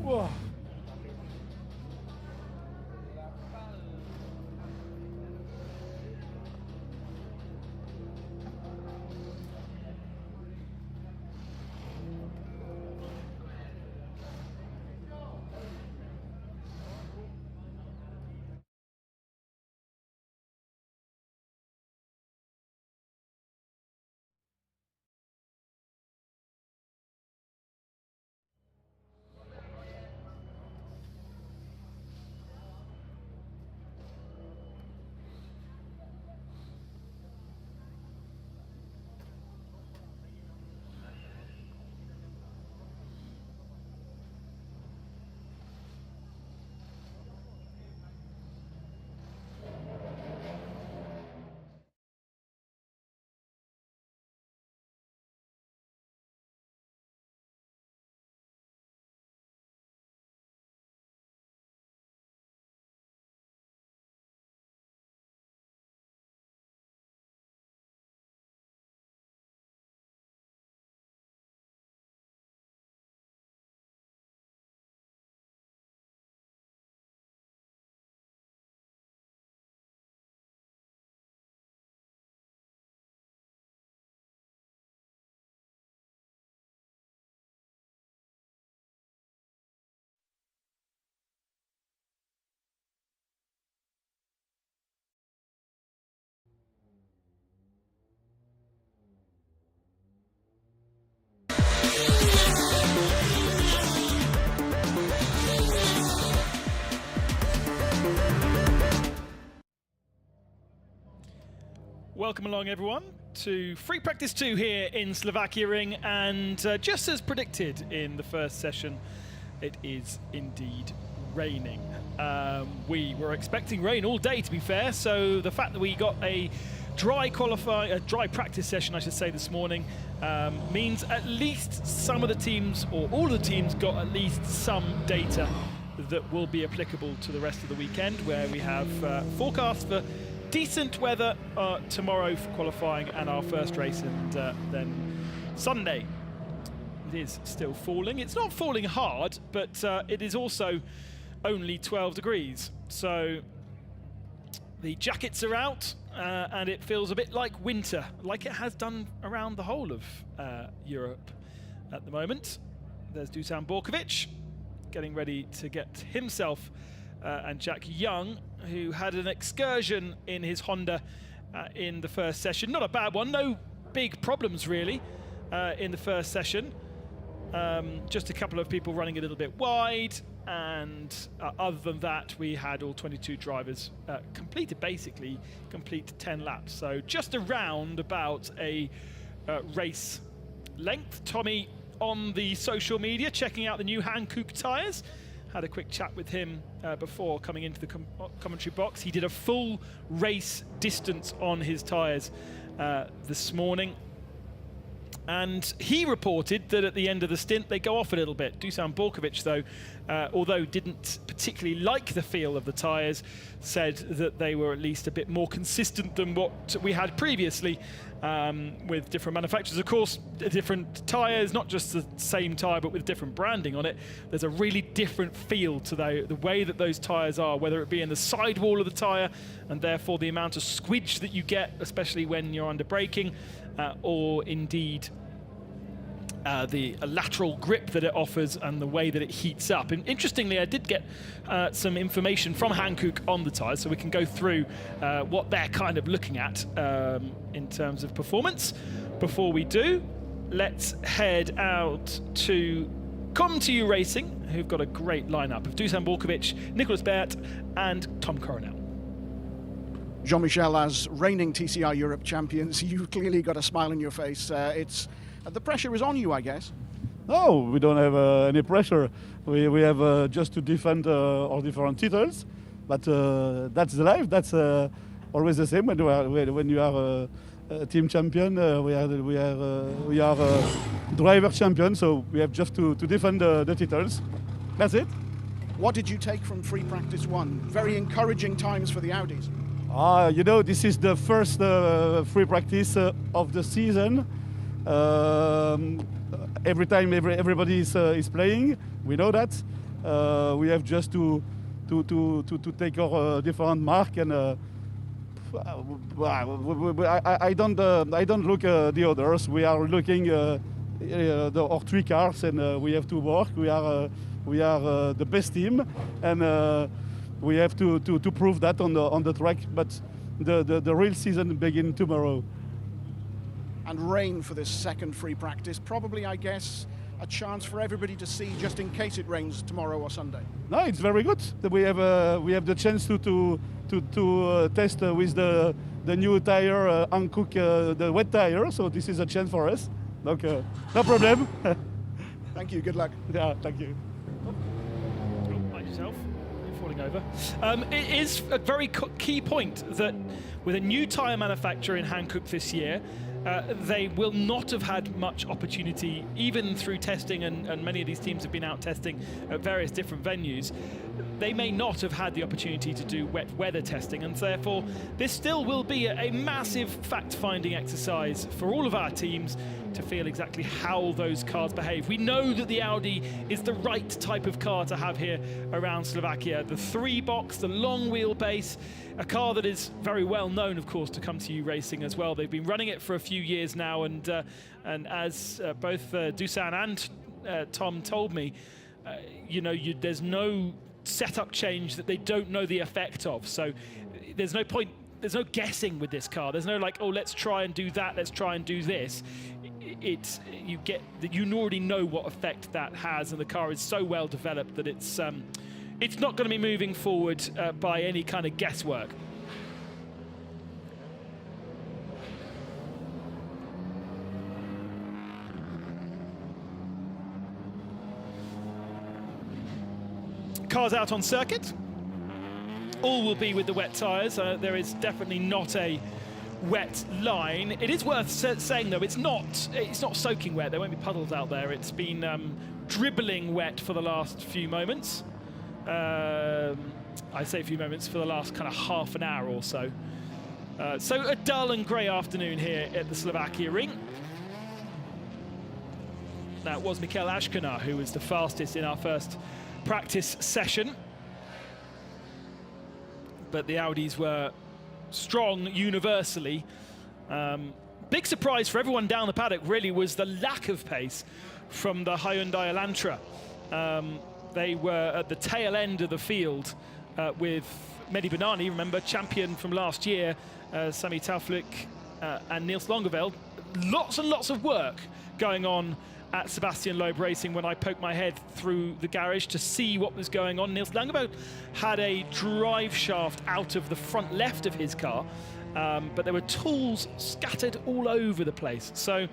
Whoa. Welcome along everyone to Free Practice 2 here in Slovakia Ring, and just as predicted in the first session, it is indeed raining. We were expecting rain all day, to be fair, so the fact that we got a dry practice session, I should say, this morning means at least some of the teams, or all of the teams, got at least some data that will be applicable to the rest of the weekend, where we have forecast for decent weather tomorrow for qualifying and our first race, and then Sunday it is still falling. It's not falling hard, but it is also only 12 degrees. So the jackets are out and it feels a bit like winter, like it has done around the whole of Europe at the moment. There's Dusan Borkovic getting ready to get himself and Jack Young, who had an excursion in his Honda in the first session. Not a bad one, no big problems really in the first session. Just a couple of people running a little bit wide, and other than that, we had all 22 drivers complete 10 laps. So just around about a race length. Tommy on the social media checking out the new Hankook tyres. Had a quick chat with him before coming into the commentary box. He did a full race distance on his tyres this morning, and he reported that at the end of the stint they go off a little bit. Dusan Borkovic, though, although didn't particularly like the feel of the tyres, said that they were at least a bit more consistent than what we had previously with different manufacturers. Of course, different tyres, not just the same tyre but with different branding on it. There's a really different feel to the way that those tyres are, whether it be in the sidewall of the tyre and therefore the amount of squidge that you get, especially when you're under braking, or indeed the lateral grip that it offers and the way that it heats up. And interestingly, I did get some information from Hankook on the tyres, so we can go through what they're kind of looking at in terms of performance. Before we do, let's head out to Come2U Racing, who've got a great lineup of Dusan Borkovic, Nicolas Bert and Tom Coronel. Jean-Michel, as reigning TCR Europe champions, you've clearly got a smile on your face. The pressure is on you, I guess. No, we don't have any pressure. We have just to defend our different titles, but that's the life. That's always the same when you are a team champion. We are driver champion, so we have just to defend the titles. That's it. What did you take from Free Practice 1? Very encouraging times for the Audis. You know, this is the first free practice of the season. Every time everybody is playing, we know that. We have just to take our different mark, and I don't look the others. We are looking our 3 cars, and we have to work. We are the best team, and we have to prove that on the track. But the real season begins tomorrow. And rain for this second free practice, probably, I guess, a chance for everybody to see, just in case it rains tomorrow or Sunday. No, it's very good. We have the chance to test with the new tire, uncook the wet tire. So this is a chance for us. Donc, no problem. Thank you. Good luck. Yeah, thank you. Mind yourself. You're falling over. It is a very key point that with a new tyre manufacturer in Hankook this year, they will not have had much opportunity, even through testing, and many of these teams have been out testing at various different venues. They may not have had the opportunity to do wet weather testing, and therefore this still will be a massive fact-finding exercise for all of our teams to feel exactly how those cars behave. We know that the Audi is the right type of car to have here around Slovakia. The 3-box, the long wheelbase, a car that is very well known, of course, to Come To You Racing as well. They've been running it for a few years now, and as both Dusan and Tom told me, there's no setup change that they don't know the effect of. So there's no point, there's no guessing with this car. There's no like, oh, let's try and do that, let's try and do this. You already know what effect that has, and the car is so well developed that it's not going to be moving forward by any kind of guesswork. Cars out on circuit. All will be with the wet tyres. There is definitely not a wet line. It is worth saying though, it's not soaking wet. There won't be puddles out there. It's been dribbling wet for the last few moments. I say a few moments, for the last kind of half an hour or so. So a dull and grey afternoon here at the Slovakia Ring. That was Mikel Ashkenar who was the fastest in our first practice session. But the Audis were strong universally. Big surprise for everyone down the paddock really was the lack of pace from the Hyundai Elantra. They were at the tail end of the field with Mehdi Banani, remember, champion from last year, Sami Taufik and Niels Langeveld. Lots and lots of work going on at Sebastian Loeb Racing when I poked my head through the garage to see what was going on. Niels Langeveld had a drive shaft out of the front left of his car, but there were tools scattered all over the place. So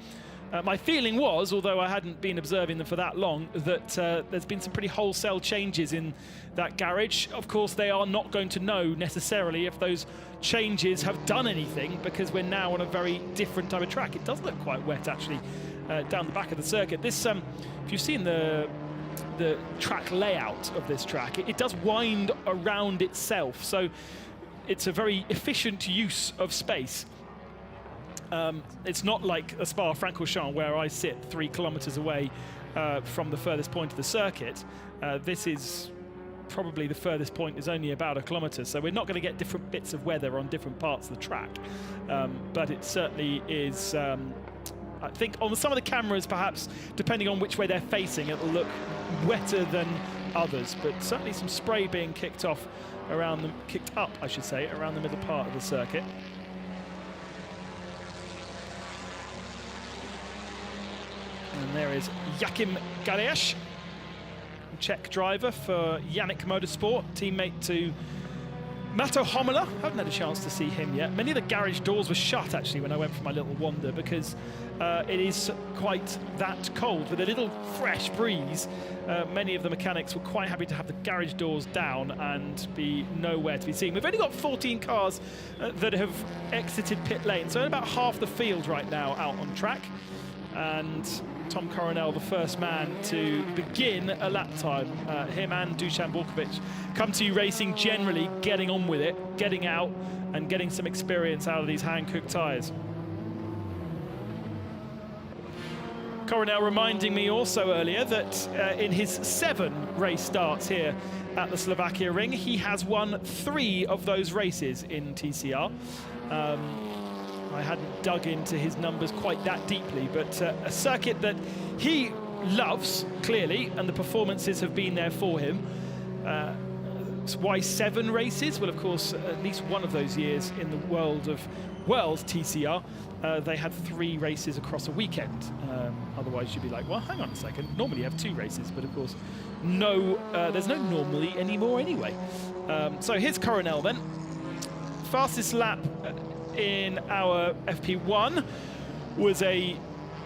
my feeling was, although I hadn't been observing them for that long, that there's been some pretty wholesale changes in that garage. Of course, they are not going to know necessarily if those changes have done anything, because we're now on a very different type of track. It does look quite wet, actually, down the back of the circuit. This, if you've seen the track layout of this track, it does wind around itself, so it's a very efficient use of space. It's not like a Spa-Francorchamps where I sit 3 kilometers away from the furthest point of the circuit. This is probably the furthest point is only about 1 kilometer, so we're not going to get different bits of weather on different parts of the track. But it certainly is, I think on some of the cameras, perhaps, depending on which way they're facing, it'll look wetter than others, but certainly some spray being kicked up, I should say, around the middle part of the circuit. And there is Jakim Galeas, Czech driver for Yannick Motorsport, teammate to Mato Homola. I haven't had a chance to see him yet. Many of the garage doors were shut, actually, when I went for my little wander, because it is quite that cold. With a little fresh breeze, many of the mechanics were quite happy to have the garage doors down and be nowhere to be seen. We've only got 14 cars that have exited pit lane, so about half the field right now out on track. And Tom Coronel, the first man to begin a lap time. Him and Dusan Borkovic Come To You Racing generally getting on with it, getting out and getting some experience out of these hand-cooked tyres. Coronel reminding me also earlier that in his 7 race starts here at the Slovakia Ring, he has won 3 of those races in TCR. I hadn't dug into his numbers quite that deeply, but a circuit that he loves, clearly, and the performances have been there for him. Why 7 races? Well, of course, at least one of those years in the world TCR, they had 3 races across a weekend. Otherwise, you'd be like, well, hang on a second. Normally you have 2 races, but of course, no, there's no normally anymore anyway. So here's Coronel then. Fastest lap in our FP1 was a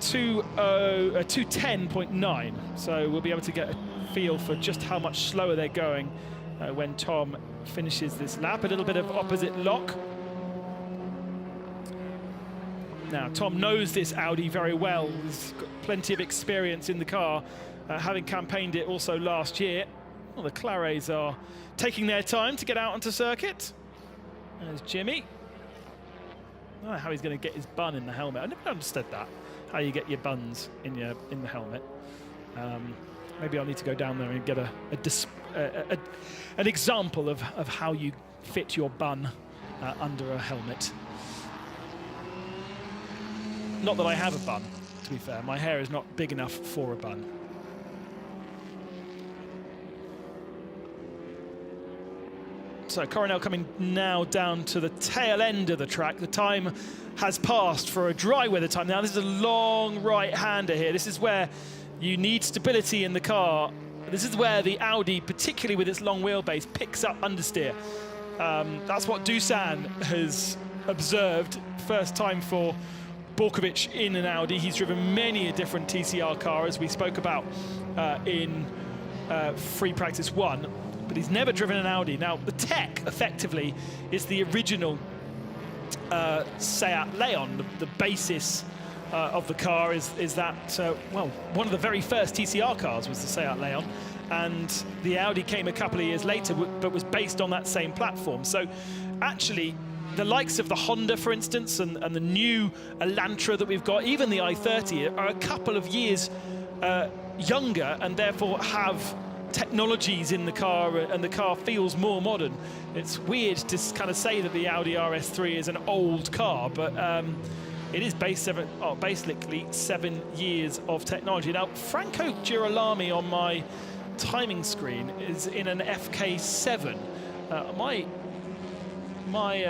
2:10.9. So we'll be able to get a feel for just how much slower they're going when Tom finishes this lap. A little bit of opposite lock. Now, Tom knows this Audi very well. He's got plenty of experience in the car, having campaigned it also last year. Well, the Clarets are taking their time to get out onto circuit. There's Jimmy. I don't know how he's going to get his bun in the helmet. I never understood that, how you get your buns in the helmet. Maybe I'll need to go down there and get an example of how you fit your bun under a helmet. Not that I have a bun, to be fair. My hair is not big enough for a bun. So Coronel coming now down to the tail end of the track. The time has passed for a dry weather time. Now, this is a long right-hander here. This is where you need stability in the car. This is where the Audi, particularly with its long wheelbase, picks up understeer. That's what Dusan has observed. First time for Borkovic in an Audi. He's driven many a different TCR car, as we spoke about in Free Practice 1, but he's never driven an Audi. Now, the tech, effectively, is the original Seat Leon. The basis of the car is that, well, one of the very first TCR cars was the Seat Leon, and the Audi came a couple of years later, but was based on that same platform. So, actually, the likes of the Honda, for instance, and the new Elantra that we've got, even the i30, are a couple of years younger, and therefore have technologies in the car, and the car feels more modern. It's weird to kind of say that the Audi RS3 is an old car, but it is basically 7 years of technology. Now, Franco Girolami on my timing screen is in an FK7. My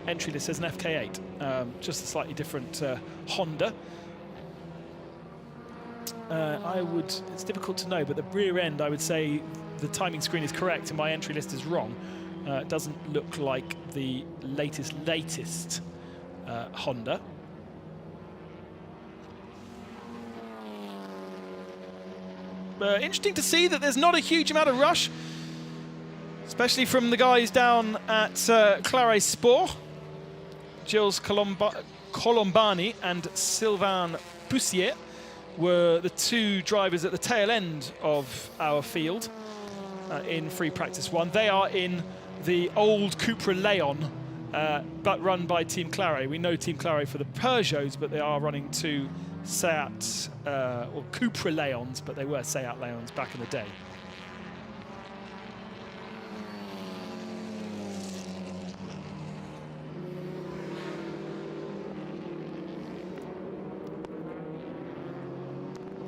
entry list says an FK8, just a slightly different Honda. It's difficult to know, but the rear end, I would say the timing screen is correct and my entry list is wrong. It doesn't look like the latest Honda. Interesting to see that there's not a huge amount of rush, especially from the guys down at Claret Sport. Gilles Colombani and Sylvain Poussier were the 2 drivers at the tail end of our field in Free Practice 1. They are in the old Cupra Leon, but run by Team Claret. We know Team Claret for the Peugeots, but they are running 2 Seat or Cupra Leons, but they were Seat Leons back in the day.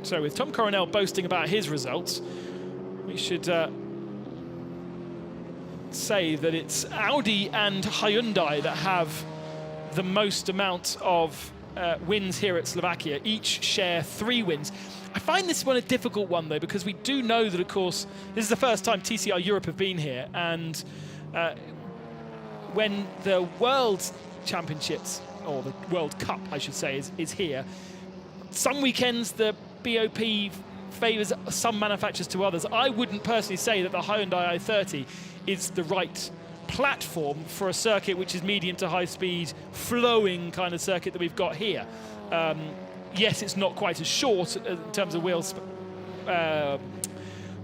So with Tom Coronel boasting about his results, we should say that it's Audi and Hyundai that have the most amount of wins here at Slovakia. Each share 3 wins. I find this one a difficult one, though, because we do know that, of course, this is the first time TCR Europe have been here, and when the World Championships, or the World Cup, I should say, is here, some weekends the BOP favours some manufacturers to others. I wouldn't personally say that the Hyundai i30 is the right platform for a circuit which is medium to high speed, flowing kind of circuit that we've got here. Yes, it's not quite as short in terms of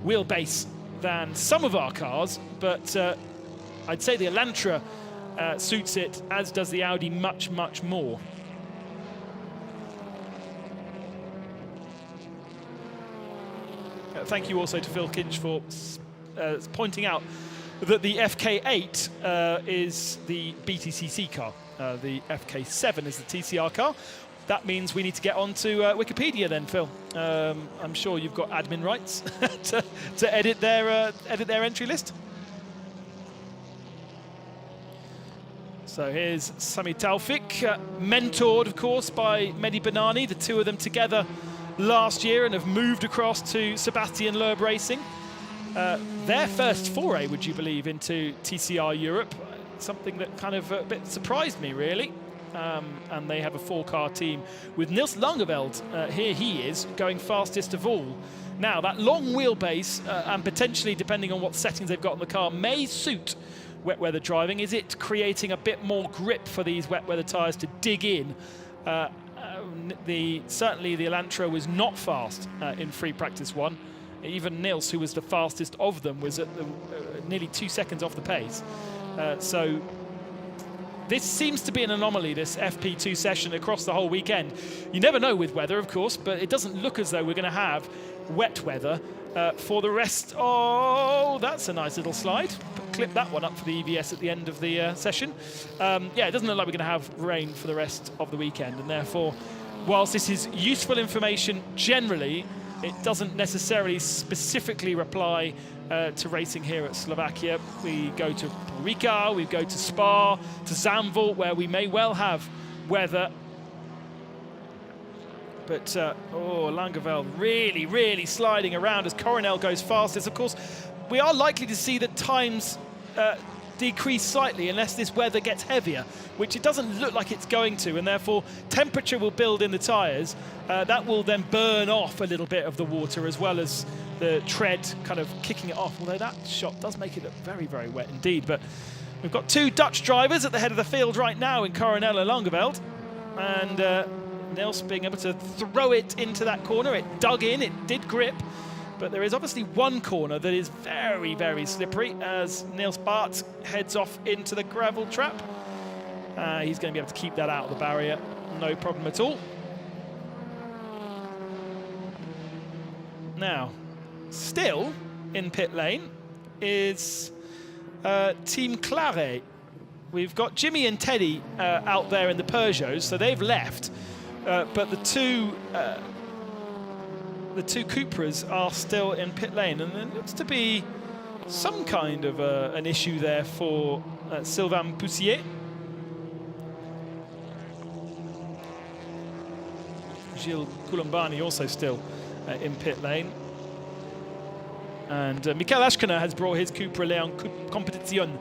wheelbase than some of our cars, but I'd say the Elantra suits it, as does the Audi, much, much more. thank you also to Phil Kinch for pointing out that the FK8 is the BTCC car. The FK7 is the TCR car. That means we need to get on to Wikipedia then, Phil. I'm sure you've got admin rights to edit their entry list. So here's Sami Taufik, mentored, of course, by Mehdi Banani. The two of them together last year and have moved across to Sebastian Loeb Racing. Their first foray, would you believe, into TCR Europe. Something that kind of a bit surprised me, really. And they have a 4-car team with Niels Langeveld. Here he is, going fastest of all. Now, that long wheelbase, and potentially, depending on what settings they've got on the car, may suit wet weather driving. Is it creating a bit more grip for these wet weather tyres to dig in? Certainly the Elantra was not fast in free practice 1. Even Niels, who was the fastest of them, was at nearly 2 seconds off the pace. So this seems to be an anomaly, this FP2 session across the whole weekend. You never know with weather, of course, but it doesn't look as though we're going to have wet weather for the rest. Oh, that's a nice little slide. Clip that one up for the EVS at the end of the session. Yeah, it doesn't look like we're going to have rain for the rest of the weekend, and therefore, whilst this is useful information generally, it doesn't necessarily specifically apply to racing here at Slovakia. We go to Riga, we go to Spa, to Zandvoort, where we may well have weather. But, oh, Langeveld really, really sliding around as Coronel goes fastest. Of course, we are likely to see the times decrease slightly unless this weather gets heavier, which it doesn't look like it's going to, and therefore temperature will build in the tyres. That will then burn off a little bit of the water, as well as the tread kind of kicking it off, although that shot does make it look very, very wet indeed. But we've got 2 Dutch drivers at the head of the field right now in Coronel and Langeveld, and Niels being able to throw it into that corner. It dug in, it did grip, but there is obviously one corner that is very, very slippery as Niels Baart heads off into the gravel trap. He's going to be able to keep that out of the barrier, no problem at all. Now, still in pit lane is Team Claret. We've got Jimmy and Teddy out there in the Peugeots, so they've left. But the two Cupras are still in pit lane, and there looks to be some kind of an issue there for Sylvain Poussier. Gilles Koulimbani also still in pit lane. And Michael Ashkenaar has brought his Cupra Leon Competition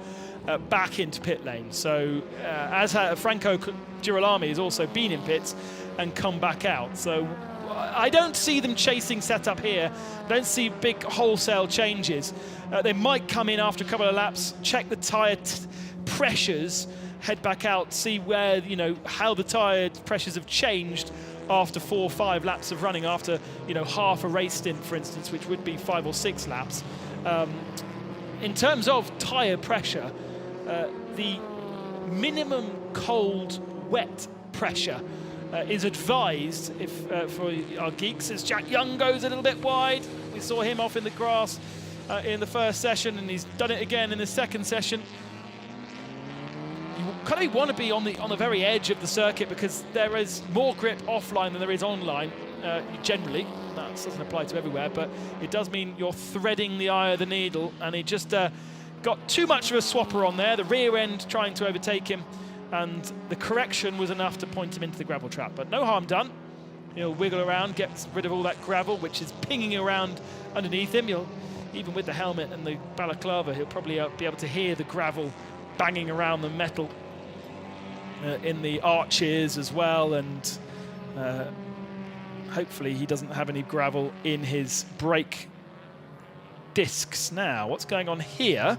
back into pit lane. So as Franco Girolami has also been in pits and come back out. So I don't see them chasing setup here. I don't see big wholesale changes. They might come in after a couple of laps, check the tyre pressures, head back out, see where, you know, how the tyre pressures have changed after 4 or 5 laps of running, after, you know, half a race stint, for instance, which would be 5 or 6 laps. In terms of tyre pressure, the minimum cold wet pressure is advised if for our geeks, as Jack Young goes a little bit wide. We saw him off in the grass in the first session, and he's done it again in the second session. You kind of want to be on the very edge of the circuit, because there is more grip offline than there is online, generally. That doesn't apply to everywhere, but it does mean you're threading the eye of the needle, and he just got too much of a swapper on there, the rear end trying to overtake him, and the correction was enough to point him into the gravel trap. But no harm done. He'll wiggle around, gets rid of all that gravel, which is pinging around underneath him. Even with the helmet and the balaclava, he'll probably be able to hear the gravel banging around the metal in the arches as well, and hopefully he doesn't have any gravel in his brake discs. Now, what's going on here?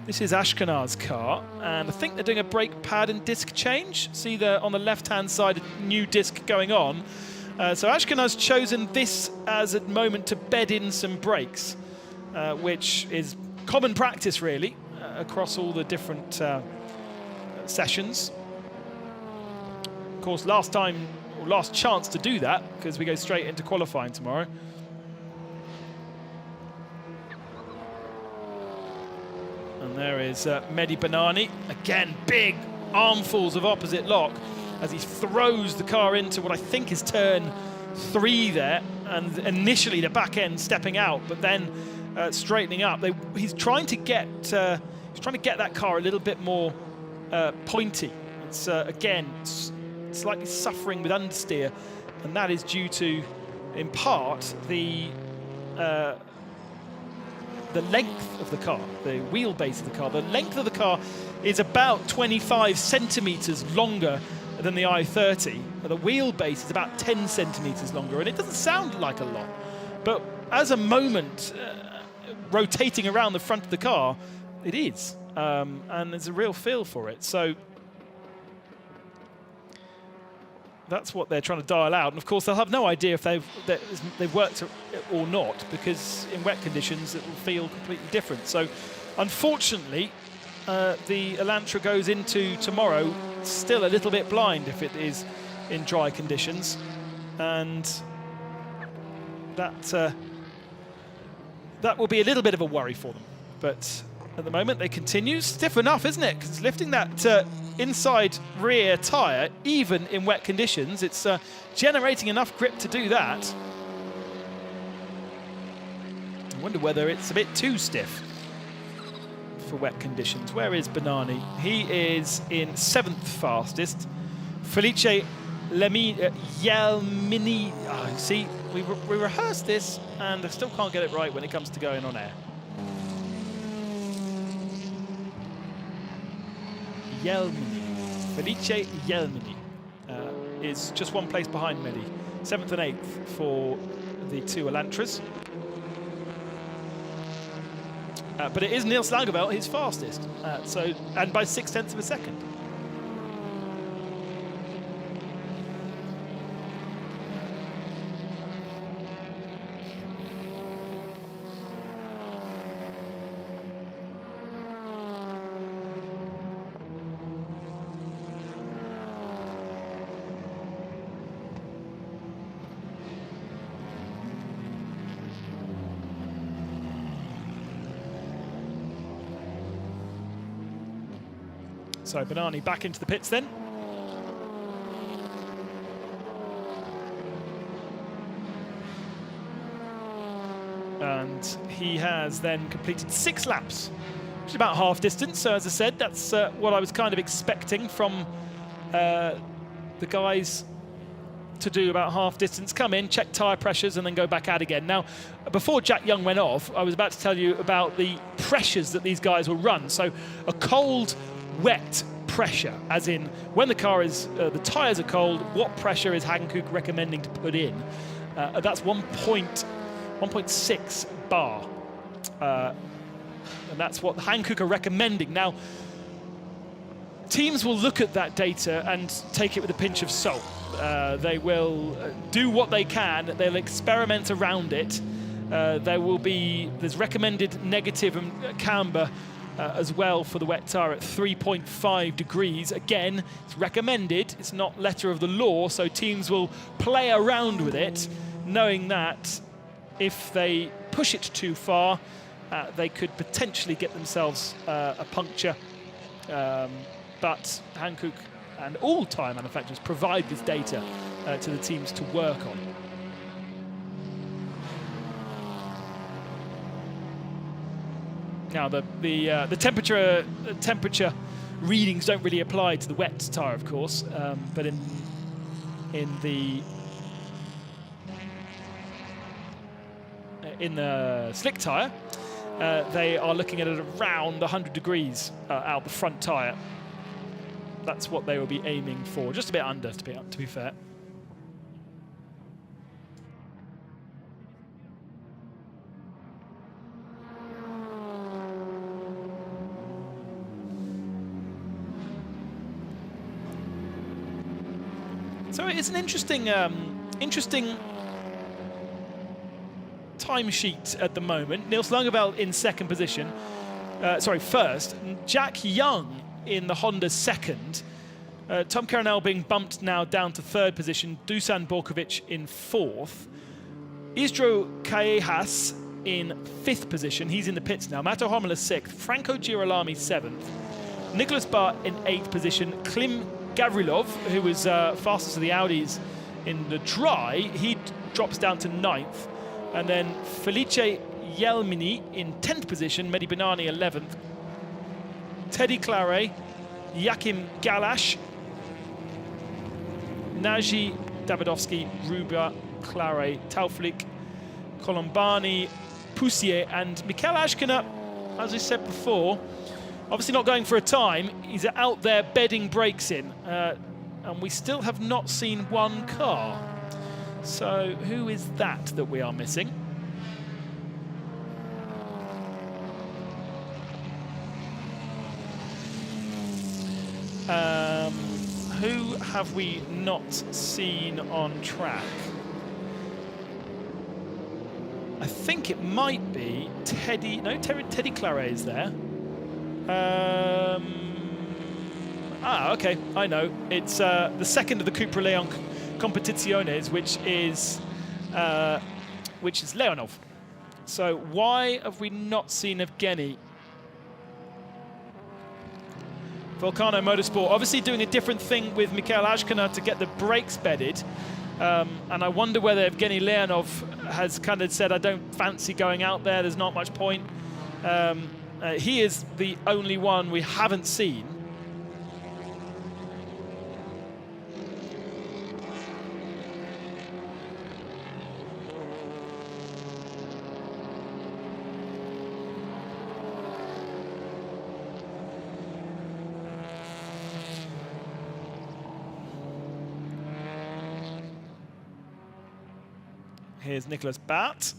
This is Ashkenaar's car, and I think they're doing a brake pad and disc change. See there on the left-hand side, a new disc going on. So Ashkenaar's chosen this as a moment to bed in some brakes, which is common practice, really, across all the different sessions. Of course, last chance to do that, because we go straight into qualifying tomorrow. There is Mehdi Banani. Again, big armfuls of opposite lock as he throws the car into what I think is turn 3 there. And initially the back end stepping out, but then straightening up. He's trying to get that car a little bit more pointy. It's again slightly suffering with understeer, and that is due to, in part, the length of the car, the wheelbase of the car. The length of the car is about 25 centimeters longer than the i30. The wheelbase is about 10 centimeters longer, and it doesn't sound like a lot, but as a moment rotating around the front of the car, it is, and there's a real feel for it. So that's what they're trying to dial out, and of course they'll have no idea if they've worked or not, because in wet conditions it will feel completely different. So unfortunately the Elantra goes into tomorrow still a little bit blind if it is in dry conditions, and that will be a little bit of a worry for them. But at the moment they continue. Stiff enough, isn't it? Because lifting that inside rear tyre, even in wet conditions, it's generating enough grip to do that. I wonder whether it's a bit too stiff for wet conditions. Where is Banani? He is in 7th fastest. Felice Yelmini. Oh, see, we rehearsed this, and I still can't get it right when it comes to going on air. Yelmini. Felice Yelmini is just one place behind Mehdi. 7th and 8th for the two Elantras. But it is Niels Lagerveld, his fastest, and by 0.6 of a second. So Banani back into the pits then. And he has then completed 6 laps, which is about half distance. So as I said, that's what I was kind of expecting from the guys to do, about half distance, come in, check tyre pressures, and then go back out again. Now, before Jack Young went off, I was about to tell you about the pressures that these guys will run. So a cold, wet pressure, as in when the car is, the tyres are cold, what pressure is Hankook recommending to put in? That's 1.6 bar. And that's what Hankook are recommending. Now, teams will look at that data and take it with a pinch of salt. They will do what they can. They'll experiment around it. There's recommended negative and camber as well for the wet tyre at 3.5 degrees. Again, it's recommended. It's not letter of the law, so teams will play around with it, knowing that if they push it too far, they could potentially get themselves a puncture. But Hankook and all tyre manufacturers provide this data to the teams to work on. Now, the temperature readings don't really apply to the wet tyre, of course, but in the slick tyre, they are looking at it around 100 degrees out the front tyre. That's what they will be aiming for, just a bit under, to be fair. So it's an interesting timesheet at the moment. Niels Lagerveld in second position. First. Jack Young in the Honda second. Tom Caronel being bumped now down to third position. Dusan Borkovic in fourth. Isidro Callejas in 5th position. He's in the pits now. Mato Homela 6th. Franco Girolami 7th. Nicholas Bart in 8th position. Klim Gavrilov, who was fastest of the Audis in the dry, he drops down to 9th. And then Felice Yelmini in 10th position. Mehdi Benani 11th. Teddy Claret, Jakim Galash, Naji Davidovsky, Ruba, Claret, Tauflik, Colombani, Poussier, and Mikel Ashkina, as I said before, obviously not going for a time. He's out there bedding brakes in, and we still have not seen one car. So who is that we are missing? Who have we not seen on track? I think it might be Teddy. No, Teddy Claret is there. Okay, I know. It's the second of the Cupra Leon Competiciones, which is Leonov. So why have we not seen Evgeny? Volcano Motorsport obviously doing a different thing with Mikel Ashkina to get the brakes bedded. And I wonder whether Evgeny Leonov has kind of said, I don't fancy going out there, there's not much point. He is the only one we haven't seen. Here's Nicholas Bart.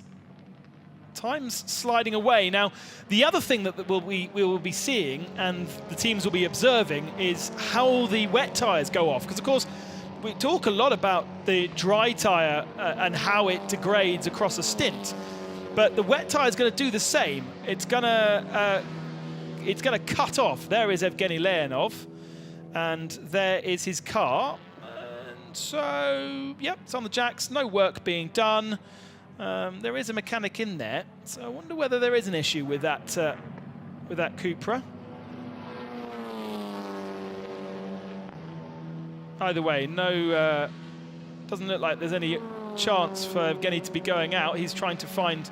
Time's sliding away. Now, the other thing that we will be seeing and the teams will be observing is how the wet tyres go off. Because, of course, we talk a lot about the dry tyre and how it degrades across a stint. But the wet tyre is going to do the same. It's going to cut off. There is Evgeny Leonov. And there is his car. So, yep, it's on the jacks, no work being done. There is a mechanic in there, so I wonder whether there is an issue with that Cupra. Either way, no, doesn't look like there's any chance for Evgeny to be going out. He's trying to find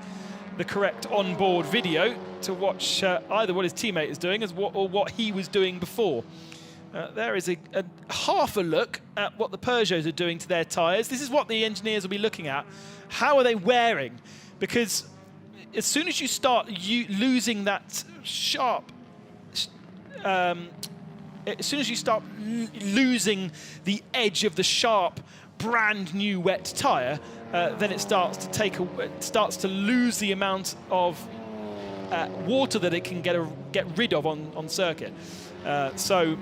the correct onboard video to watch either what his teammate is doing or what he was doing before. There is a half a look at what the Peugeots are doing to their tyres. This is what the engineers will be looking at. How are they wearing? Because as soon as you start losing that sharp, as soon as you start losing the edge of the sharp, brand new wet tyre, then it starts to lose the amount of water that it can get rid of on circuit. So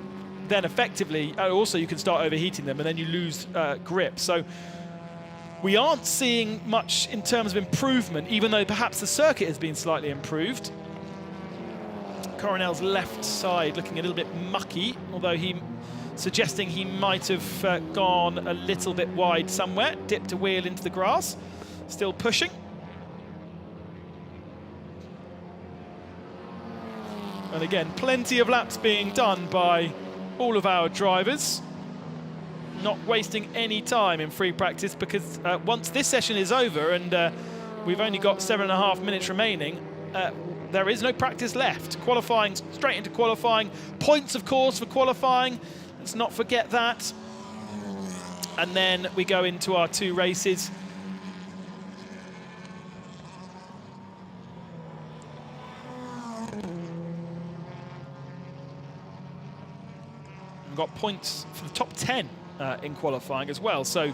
then effectively, also you can start overheating them and then you lose grip. So we aren't seeing much in terms of improvement, even though perhaps the circuit has been slightly improved. Coronel's left side looking a little bit mucky, although suggesting he might have gone a little bit wide somewhere, dipped a wheel into the grass, still pushing. And again, plenty of laps being done by all of our drivers, not wasting any time in free practice, because once this session is over and we've only got 7.5 minutes remaining, there is no practice left. Qualifying, straight into qualifying. Points, of course, for qualifying. Let's not forget that. And then we go into our 2 races. We've got points for the top 10 in qualifying as well. So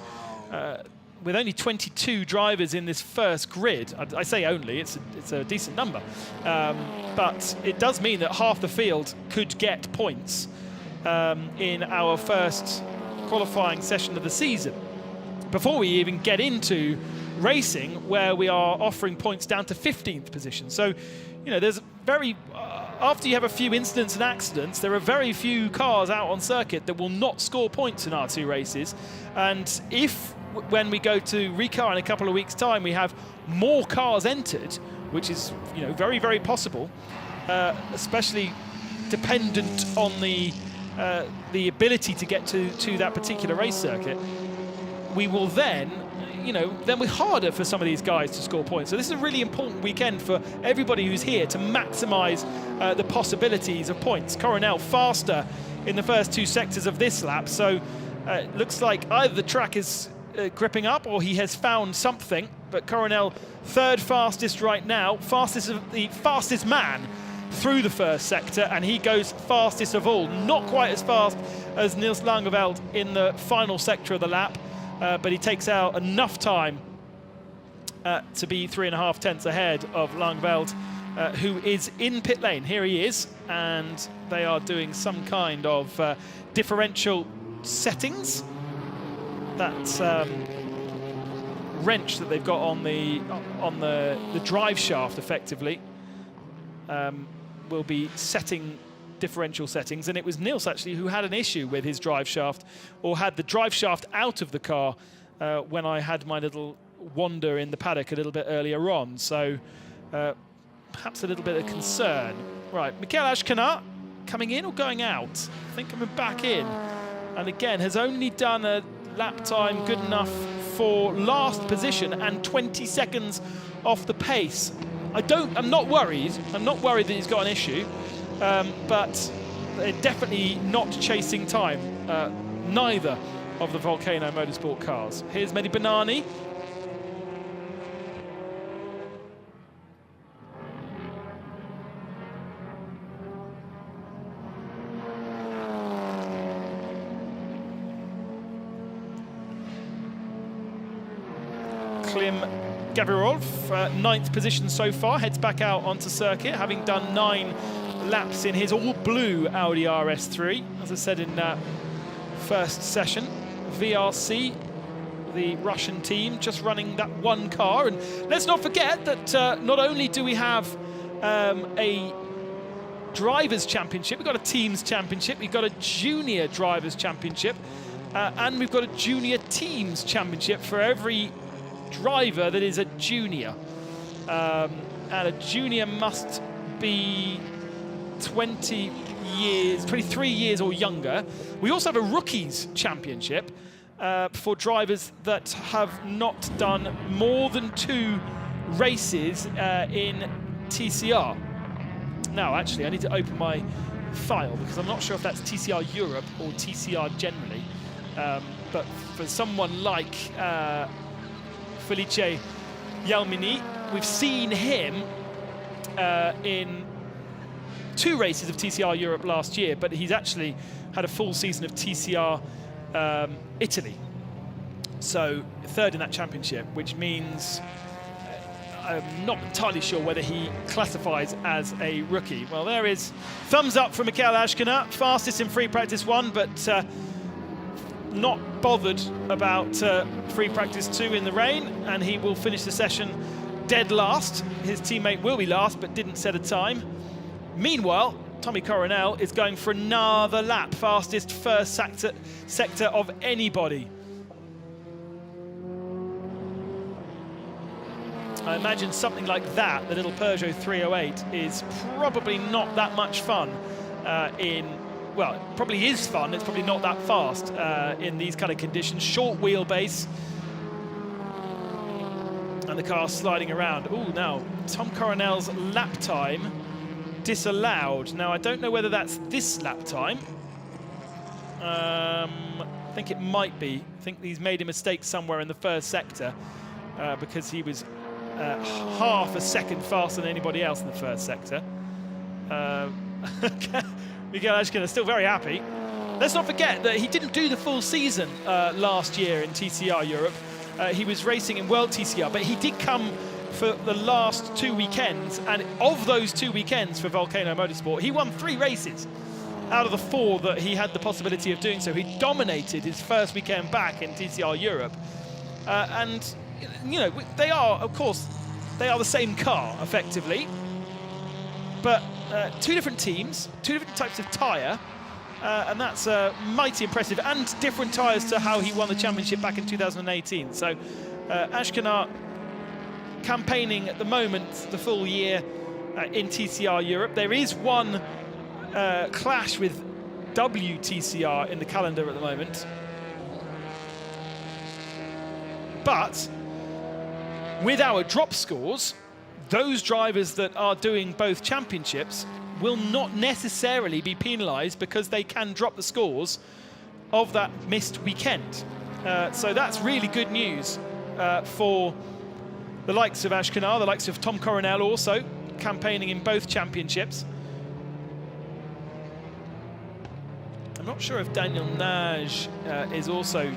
with only 22 drivers in this first grid, I say only, it's a decent number. But it does mean that half the field could get points in our first qualifying session of the season, before we even get into racing, where we are offering points down to 15th position. So, you know, there's after you have a few incidents and accidents, there are very few cars out on circuit that will not score points in our 2 races. And if, when we go to Ricard in a couple of weeks' time, we have more cars entered, which is, you know, very, very possible, especially dependent on the ability to get to that particular race circuit, we will then, you know, then we're harder for some of these guys to score points. So this is a really important weekend for everybody who's here to maximise the possibilities of points. Coronel faster in the first 2 sectors of this lap, so it looks like either the track is gripping up or he has found something, but Coronel third fastest right now, the fastest man through the first sector, and he goes fastest of all. Not quite as fast as Niels Langeveld in the final sector of the lap, but he takes out enough time to be 3.5 tenths ahead of Langeveld, who is in pit lane. Here he is, and they are doing some kind of differential settings. That wrench that they've got on the drive shaft, effectively, will be setting differential settings, and it was Niels actually who had an issue with his drive shaft, or had the drive shaft out of the car when I had my little wander in the paddock a little bit earlier on, so perhaps a little bit of concern. Right, Michael Ashkanat coming in or going out? I think coming back in, and again has only done a lap time good enough for last position and 20 seconds off the pace. I'm not worried. I'm not worried that he's got an issue, but they're definitely not chasing time, neither of the Volcano Motorsport cars. Here's Mehdi Banani. Klim Gavrilov, 9th position so far, heads back out onto circuit, having done 9 laps in his all-blue Audi RS3, as I said in that first session. VRC, the Russian team, just running that one car. And let's not forget that not only do we have a Drivers' Championship, we've got a Teams' Championship, we've got a Junior Drivers' Championship, and we've got a Junior Teams' Championship for every driver that is a junior, and a junior must be 23 years or younger. We also have a Rookies Championship for drivers that have not done more than 2 races in TCR. Now, actually, I need to open my file because I'm not sure if that's TCR Europe or TCR generally, but for someone like Felice Yalmini, we've seen him in 2 races of TCR Europe last year, but he's actually had a full season of TCR Italy. So 3rd in that championship, which means I'm not entirely sure whether he classifies as a rookie. Well, there is thumbs up from Michael Ashkanat, fastest in free practice 1, but not bothered about free practice 2 in the rain, and he will finish the session dead last. His teammate will be last, but didn't set a time. Meanwhile, Tommy Coronel is going for another lap, fastest first sector of anybody. I imagine something like that, the little Peugeot 308, is probably not that much fun well, it probably is fun, it's probably not that fast in these kind of conditions. Short wheelbase, and the car sliding around. Oh, now, Tom Coronel's lap time disallowed. Now, I don't know whether that's this lap time. I think it might be. I think he's made a mistake somewhere in the first sector because he was half a second faster than anybody else in the first sector. Miguel Ashkin is still very happy. Let's not forget that he didn't do the full season last year in TCR Europe. He was racing in World TCR, but he did come for the last 2 weekends, and of those 2 weekends for Volcano Motorsport, he won 3 races out of the 4 that he had the possibility of doing so. He dominated his first weekend back in TCR Europe, and you know, they are, of course, they are the same car effectively, but 2 different teams, 2 different types of tyre, and that's mighty impressive, and different tyres to how he won the championship back in 2018. So Ashkanat campaigning at the moment the full year in TCR Europe. There is one clash with WTCR in the calendar at the moment. But with our drop scores, those drivers that are doing both championships will not necessarily be penalised because they can drop the scores of that missed weekend. So that's really good news for the likes of Ashkenar, the likes of Tom Coronel also campaigning in both championships. I'm not sure if Daniel Nage is also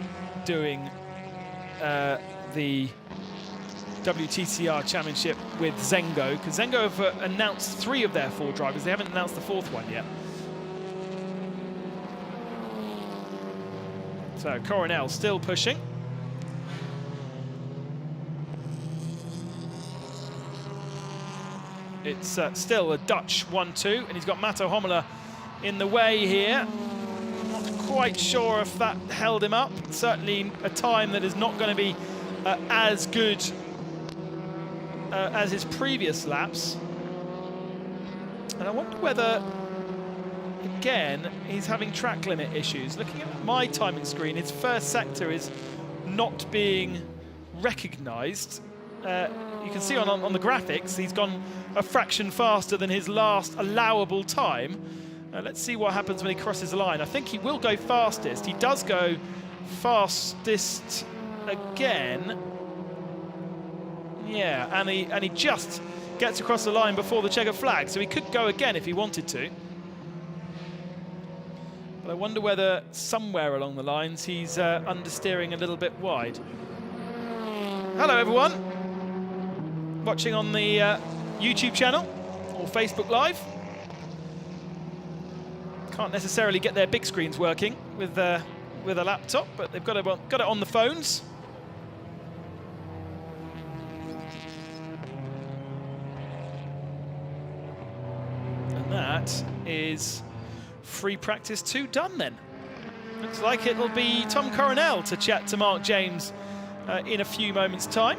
doing the WTCR Championship with Zengo, because Zengo have announced 3 of their 4 drivers. They haven't announced the 4th one yet. So Coronel still pushing. It's still a Dutch 1-2, and he's got Matto Homela in the way here. Not quite sure if that held him up. Certainly a time that is not going to be as good as his previous laps. And I wonder whether, again, he's having track limit issues. Looking at my timing screen, his first sector is not being recognised. You can see on the graphics, he's gone a fraction faster than his last allowable time. Let's see what happens when he crosses the line. I think he will go fastest. He does go fastest again. Yeah, and he just gets across the line before the checkered flag, so he could go again if he wanted to. But I wonder whether somewhere along the lines he's understeering a little bit wide. Hello everyone, watching on the YouTube channel or Facebook Live. Can't necessarily get their big screens working with a laptop, but they've got it on the phones. That is free practice 2 done then. Looks like it'll be Tom Coronel to chat to Mark James in a few moments' time.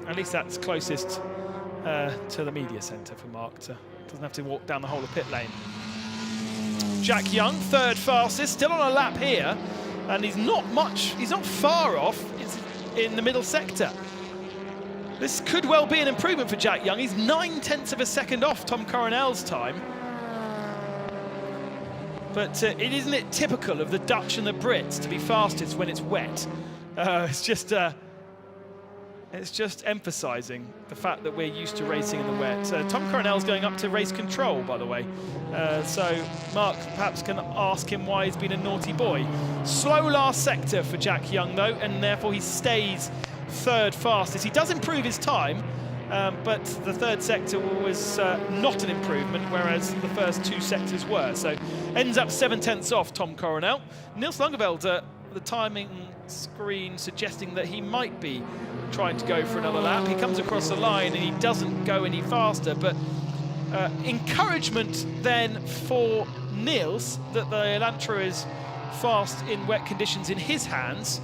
At least that's closest to the media centre for Mark. Doesn't have to walk down the whole of pit lane. Jack Young, 3rd fastest, still on a lap here, and he's not far off. It's in the middle sector. This could well be an improvement for Jack Young. He's 9/10 of a second off Tom Coronel's time. But isn't it typical of the Dutch and the Brits to be fastest when it's wet? It's just emphasising the fact that we're used to racing in the wet. Tom Coronel's going up to race control, by the way. So Mark perhaps can ask him why he's been a naughty boy. Slow last sector for Jack Young, though, and therefore he stays 3rd fastest. He does improve his time, but the 3rd sector was not an improvement, whereas the first 2 sectors were. So ends up 7/10 off Tom Coronel. Niels Langeveld, the timing screen suggesting that he might be trying to go for another lap. He comes across the line and he doesn't go any faster, but encouragement then for Niels that the Elantra is fast in wet conditions in his hands.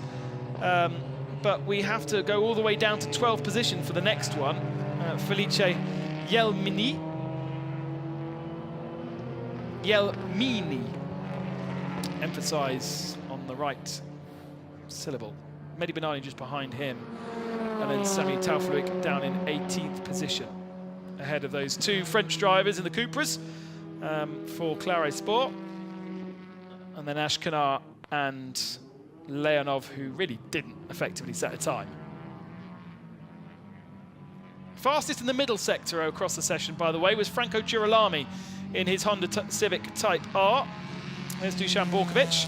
But we have to go all the way down to 12th position for the next one. Felice Yelmini. Emphasise on the right syllable. Mehdi Benani just behind him. And then Sami Taufluik down in 18th position. Ahead of those 2 French drivers in the Cupras for Claret Sport. And then Ashkenar and Leonov, who really didn't effectively set a time. Fastest in the middle sector across the session, by the way, was Franco Girolami in his Honda Civic Type R. There's Dusan Borkovic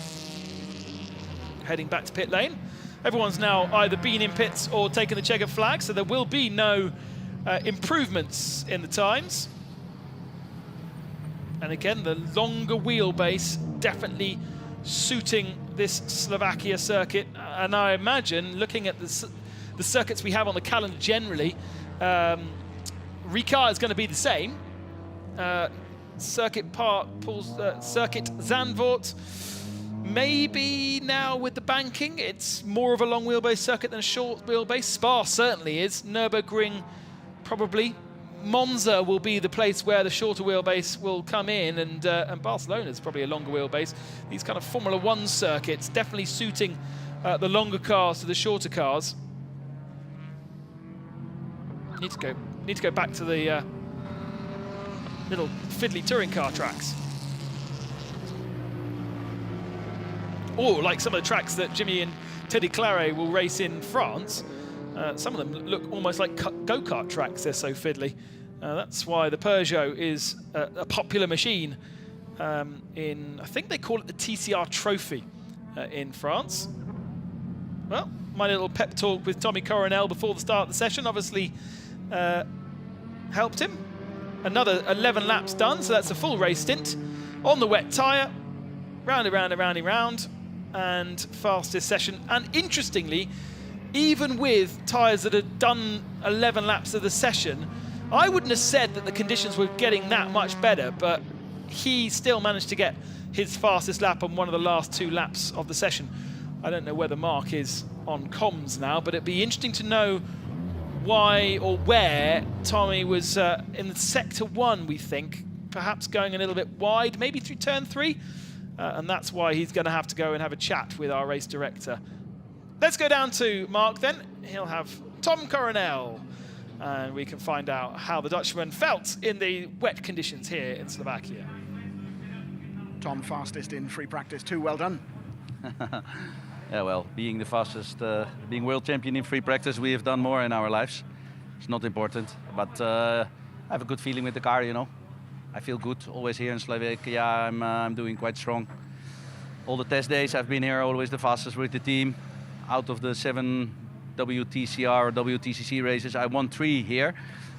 heading back to pit lane. Everyone's now either been in pits or taken the checkered flag, so there will be no improvements in the times. And again, the longer wheelbase definitely suiting this Slovakia circuit. And I imagine, looking at the circuits we have on the calendar generally, Ricard is going to be the same. Circuit Zandvoort, Maybe now with the banking, it's more of a long wheelbase circuit than a short wheelbase. Spa certainly is. Nürburgring probably. Monza will be the place where the shorter wheelbase will come in, and Barcelona is probably a longer wheelbase. These kind of Formula One circuits definitely suiting the longer cars to the shorter cars. Need to go back to the little fiddly touring car tracks. Or like some of the tracks that Jimmy and Teddy Claret will race in France. Some of them look almost like go-kart tracks, they're so fiddly. That's why the Peugeot is a popular machine in, I think they call it the TCR Trophy in France. Well, my little pep talk with Tommy Coronel before the start of the session obviously helped him. Another 11 laps done, so that's a full race stint on the wet tyre. Round and round and round and round, and fastest session. And interestingly, even with tyres that had done 11 laps of the session, I wouldn't have said that the conditions were getting that much better, but he still managed to get his fastest lap on one of the last 2 laps of the session. I don't know whether Mark is on comms now, but it'd be interesting to know why or where Tommy was in the sector 1, we think, perhaps going a little bit wide, maybe through turn 3. And that's why he's going to have to go and have a chat with our race director. Let's go down to Mark then. He'll have Tom Coronel, and we can find out how the Dutchman felt in the wet conditions here in Slovakia. Tom, fastest in free practice 2, well done. Yeah, well, being the fastest, being world champion in free practice, we have done more in our lives. It's not important, but I have a good feeling with the car, you know. I feel good, always here in Slovakia, I'm doing quite strong. All the test days I've been here, always the fastest with the team. Out of the 7 WTCR or WTCC races, I won 3 here.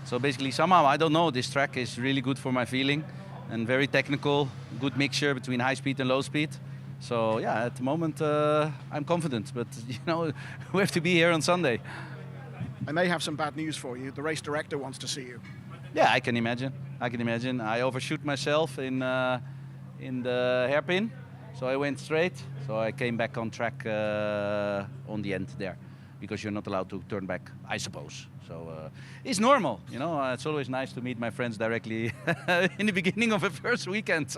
So basically somehow, I don't know, this track is really good for my feeling and very technical, good mixture between high speed and low speed. So yeah, at the moment I'm confident, but you know, we have to be here on Sunday. I may have some bad news for you. The race director wants to see you. Yeah, I can imagine. I overshoot myself in the hairpin, so I went straight. So I came back on track on the end there, because you're not allowed to turn back, I suppose. So it's normal, you know. It's always nice to meet my friends directly in the beginning of a first weekend.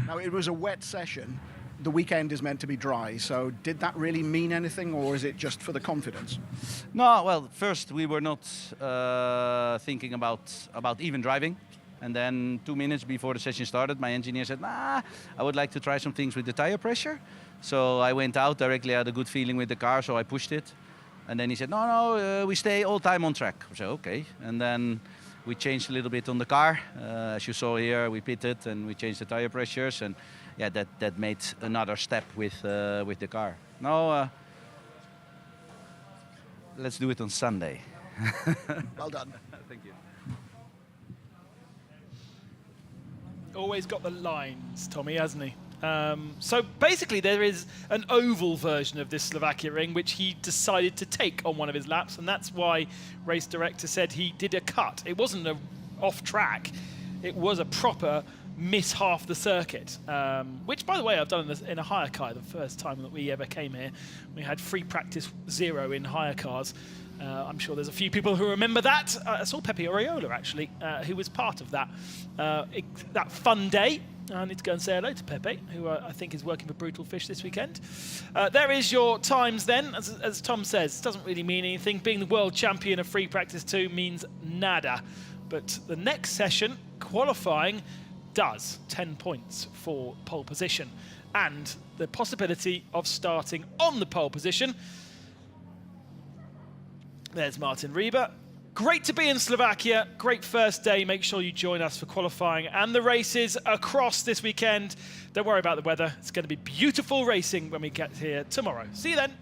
Now, it was a wet session. The weekend is meant to be dry, so did that really mean anything, or is it just for the confidence? No, well, first we were not thinking about even driving. And then 2 minutes before the session started, my engineer said, nah, I would like to try some things with the tire pressure. So I went out directly, I had a good feeling with the car, so I pushed it. And then he said, no, we stay all time on track. I said, okay. And then we changed a little bit on the car. As you saw here, we pitted and we changed the tire pressures. And yeah, that made another step with the car. Now, let's do it on Sunday. Well done. Thank you. Always got the lines, Tommy, hasn't he? So basically there is an oval version of this Slovakia Ring which he decided to take on one of his laps, and that's why race director said he did a cut. It wasn't a off track, it was a proper miss half the circuit, which by the way I've done in a hire car the first time that we ever came here. We had free practice 0 in hire cars. I'm sure there's a few people who remember that. I saw Pepe Oriola actually, who was part of that that fun day. I need to go and say hello to Pepe, who I think is working for Brutal Fish this weekend. There is your times then. As Tom says, it doesn't really mean anything. Being the world champion of free practice 2 means nada. But the next session, qualifying, does 10 points for pole position and the possibility of starting on the pole position. There's Martin Rieber. Great to be in Slovakia. Great first day. Make sure you join us for qualifying and the races across this weekend. Don't worry about the weather. It's going to be beautiful racing when we get here tomorrow. See you then.